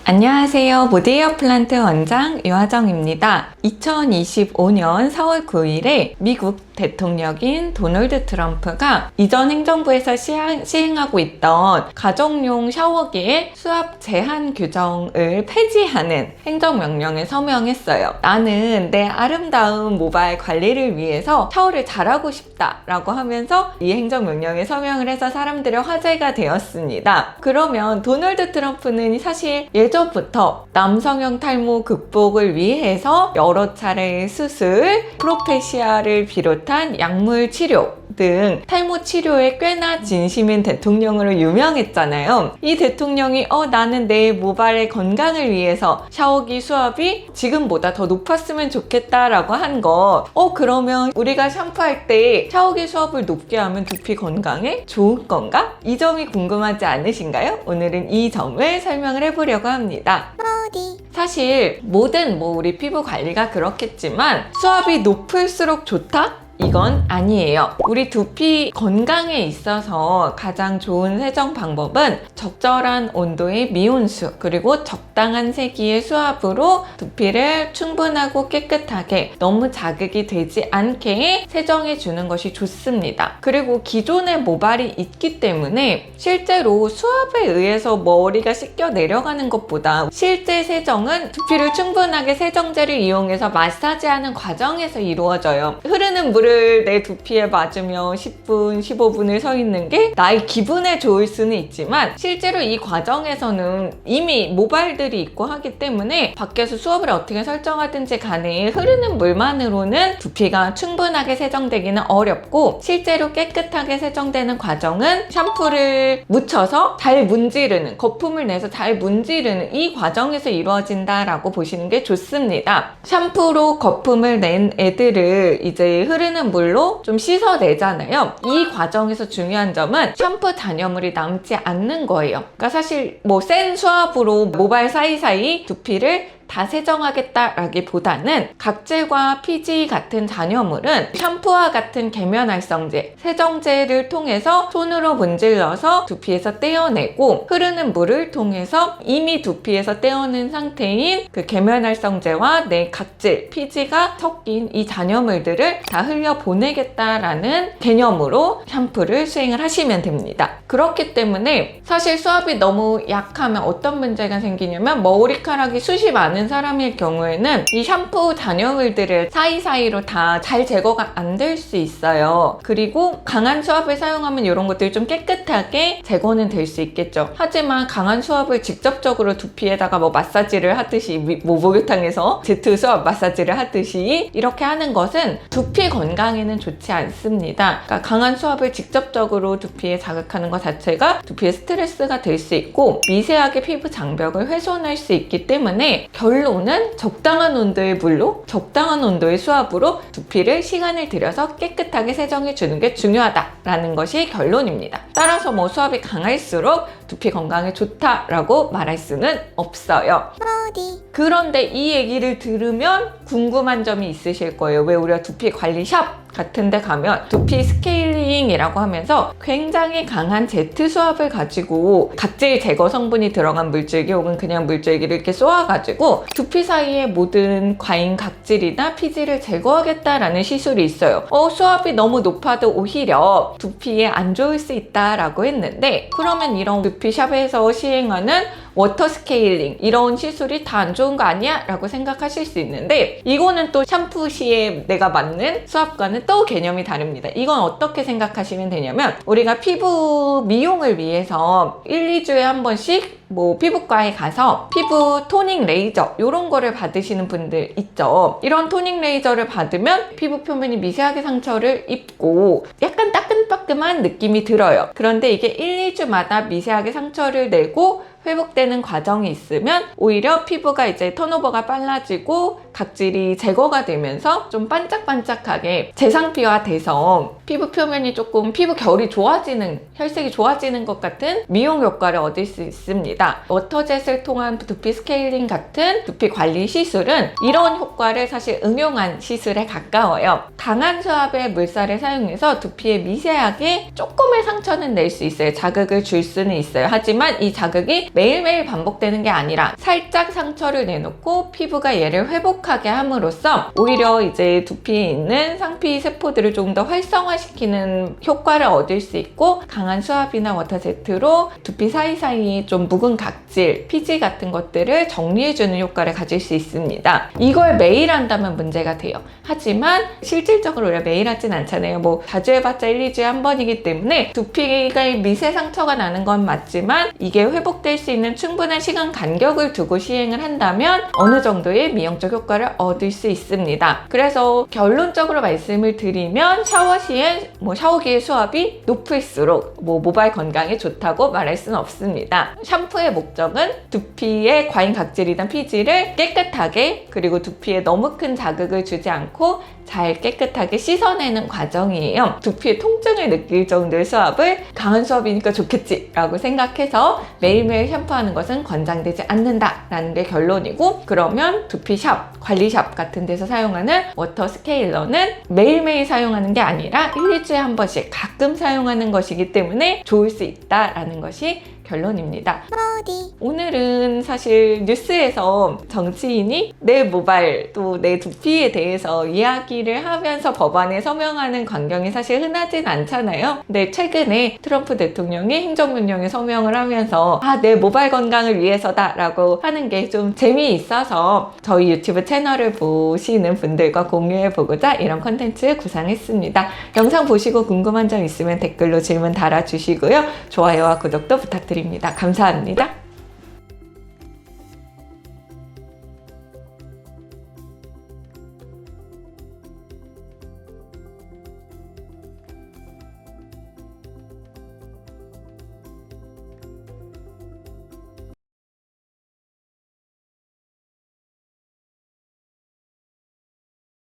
안녕하세요. 모데이어 플란트 원장 유하정입니다. 2025년 4월 9일에 미국 대통령인 도널드 트럼프가 이전 행정부에서 시행하고 있던 가정용 샤워기의 수압 제한 규정을 폐지하는 행정명령에 서명했어요. 나는 내 아름다운 모발 관리를 위해서 샤워를 잘하고 싶다라고 하면서 이 행정명령에 서명을 해서 사람들의 화제가 되었습니다. 그러면 도널드 트럼프는 사실 예전부터 남성형 탈모 극복을 위해서 여러 차례의 수술, 프로페시아를 비롯한 약물 치료 등 탈모 치료에 꽤나 진심인 대통령으로 유명했잖아요. 이 대통령이 나는 내 모발의 건강을 위해서 샤워기 수압이 지금보다 더 높았으면 좋겠다라고 한 거. 그러면 우리가 샴푸할 때 샤워기 수압을 높게 하면 두피 건강에 좋은 건가? 이 점이 궁금하지 않으신가요? 오늘은 이 점을 설명을 해보려고 합니다. 사실 모든 우리 피부 관리가 그렇겠지만 수압이 높을수록 좋다? 이건 아니에요. 우리 두피 건강에 있어서 가장 좋은 세정 방법은 적절한 온도의 미온수 그리고 적당한 세기의 수압으로 두피를 충분하고 깨끗하게 너무 자극이 되지 않게 세정해 주는 것이 좋습니다. 그리고 기존의 모발이 있기 때문에 실제로 수압에 의해서 머리가 씻겨 내려가는 것보다 실제 세정은 두피를 충분하게 세정제를 이용해서 마사지하는 과정에서 이루어져요. 흐르는 물을 내 두피에 맞으며 10분, 15분을 서 있는 게 나의 기분에 좋을 수는 있지만 실제로 이 과정에서는 이미 모발들이 있고 하기 때문에 밖에서 수압을 어떻게 설정하든지 간에 흐르는 물만으로는 두피가 충분하게 세정되기는 어렵고 실제로 깨끗하게 세정되는 과정은 샴푸를 묻혀서 잘 문지르는, 거품을 내서 잘 문지르는 이 과정에서 이루어진다라고 보시는 게 좋습니다. 샴푸로 거품을 낸 애들을 이제 흐르는 물로 좀 씻어내잖아요. 이 과정에서 중요한 점은 샴푸 잔여물이 남지 않는 거예요. 그러니까 사실 센 수압으로 모발 사이사이 두피를 다 세정하겠다라기보다는 각질과 피지 같은 잔여물은 샴푸와 같은 계면활성제, 세정제를 통해서 손으로 문질러서 두피에서 떼어내고 흐르는 물을 통해서 이미 두피에서 떼어낸 상태인 그 계면활성제와 내 각질, 피지가 섞인 이 잔여물들을 다 흘려보내겠다라는 개념으로 샴푸를 수행을 하시면 됩니다. 그렇기 때문에 사실 수압이 너무 약하면 어떤 문제가 생기냐면 머리카락이 숱이 많은 사람일 경우에는 이 샴푸 잔여물들을 사이사이로 다 잘 제거가 안 될 수 있어요. 그리고 강한 수압을 사용하면 이런 것들이 좀 깨끗하게 제거는 될 수 있겠죠. 하지만 강한 수압을 직접적으로 두피에다가 마사지를 하듯이 목욕탕에서 제트 수압 마사지를 하듯이 이렇게 하는 것은 두피 건강에는 좋지 않습니다. 그러니까 강한 수압을 직접적으로 두피에 자극하는 것 자체가 두피에 스트레스가 될 수 있고 미세하게 피부 장벽을 훼손할 수 있기 때문에 결론은 적당한 온도의 물로 적당한 온도의 수압으로 두피를 시간을 들여서 깨끗하게 세정해 주는 게 중요하다라는 것이 결론입니다. 따라서 수압이 강할수록 두피 건강에 좋다라고 말할 수는 없어요. 그런데 이 얘기를 들으면 궁금한 점이 있으실 거예요. 왜 우리가 두피 관리 샵 같은 데 가면 두피 스케일링이라고 하면서 굉장히 강한 제트 수압을 가지고 각질 제거 성분이 들어간 물줄기 혹은 그냥 물줄기를 이렇게 쏘아가지고 두피 사이의 모든 과잉 각질이나 피지를 제거하겠다라는 시술이 있어요. 수압이 너무 높아도 오히려 두피에 안 좋을 수 있다라고 했는데 그러면 이런 두피 샵에서 시행하는 워터 스케일링 이런 시술이 다 안 좋은 거 아니야? 라고 생각하실 수 있는데 이거는 또 샴푸 시에 내가 맞는 수압과는 또 개념이 다릅니다. 이건 어떻게 생각하시면 되냐면 우리가 피부 미용을 위해서 1, 2주에 한 번씩 피부과에 가서 피부 토닝 레이저 이런 거를 받으시는 분들 있죠. 이런 토닝 레이저를 받으면 피부 표면이 미세하게 상처를 입고 약간 따끔따끔한 느낌이 들어요. 그런데 이게 1, 2주마다 미세하게 상처를 내고 회복되는 과정이 있으면 오히려 피부가 이제 턴오버가 빨라지고 각질이 제거가 되면서 좀 반짝반짝하게 재상피화 돼서 피부 표면이 조금 피부 결이 좋아지는, 혈색이 좋아지는 것 같은 미용 효과를 얻을 수 있습니다. 워터젯을 통한 두피 스케일링 같은 두피 관리 시술은 이런 효과를 사실 응용한 시술에 가까워요. 강한 수압의 물살을 사용해서 두피에 미세하게 조금의 상처는 낼 수 있어요. 자극을 줄 수는 있어요. 하지만 이 자극이 매일매일 반복되는 게 아니라 살짝 상처를 내놓고 피부가 얘를 회복하게 함으로써 오히려 이제 두피에 있는 상피 세포들을 조금 더 활성화시키는 효과를 얻을 수 있고, 강한 수압이나 워터제트로 두피 사이사이에 좀 묵은 각질, 피지 같은 것들을 정리해주는 효과를 가질 수 있습니다. 이걸 매일 한다면 문제가 돼요. 하지만 실질적으로 우리가 매일 하진 않잖아요. 뭐 자주 해봤자 1, 2주에 한 번이기 때문에 두피가 미세 상처가 나는 건 맞지만 이게 회복될 수 있는 충분한 시간 간격을 두고 시행을 한다면 어느 정도의 미용적 효과를 얻을 수 있습니다. 그래서 결론적으로 말씀을 드리면 샤워 시에 샤워기의 수압이 높을수록 모발 건강에 좋다고 말할 수는 없습니다. 샴푸의 목적은 두피의 과잉 각질이나 피지를 깨끗하게, 그리고 두피에 너무 큰 자극을 주지 않고 잘 깨끗하게 씻어내는 과정이에요. 두피의 통증을 느낄 정도의 수압을 강한 수압이니까 좋겠지 라고 생각해서 매일매일 샴푸하는 것은 권장되지 않는다 라는 게 결론이고, 그러면 두피샵, 관리샵 같은 데서 사용하는 워터 스케일러는 매일매일 사용하는 게 아니라 1, 2주에 한 번씩 가끔 사용하는 것이기 때문에 좋을 수 있다라는 것이 결론입니다. 오늘은 사실 뉴스에서 정치인이 내 모발 또 내 두피에 대해서 이야기를 하면서 법안에 서명하는 광경이 사실 흔하진 않잖아요. 근데 최근에 트럼프 대통령이 행정명령에 서명을 하면서 내 모발 건강을 위해서다 라고 하는 게 좀 재미있어서 저희 유튜브 채널을 보시는 분들과 공유해보고자 이런 컨텐츠 구상했습니다. 영상 보시고 궁금한 점 있으면 댓글로 질문 달아주시고요. 좋아요와 구독도 부탁드립니다. 감사합니다.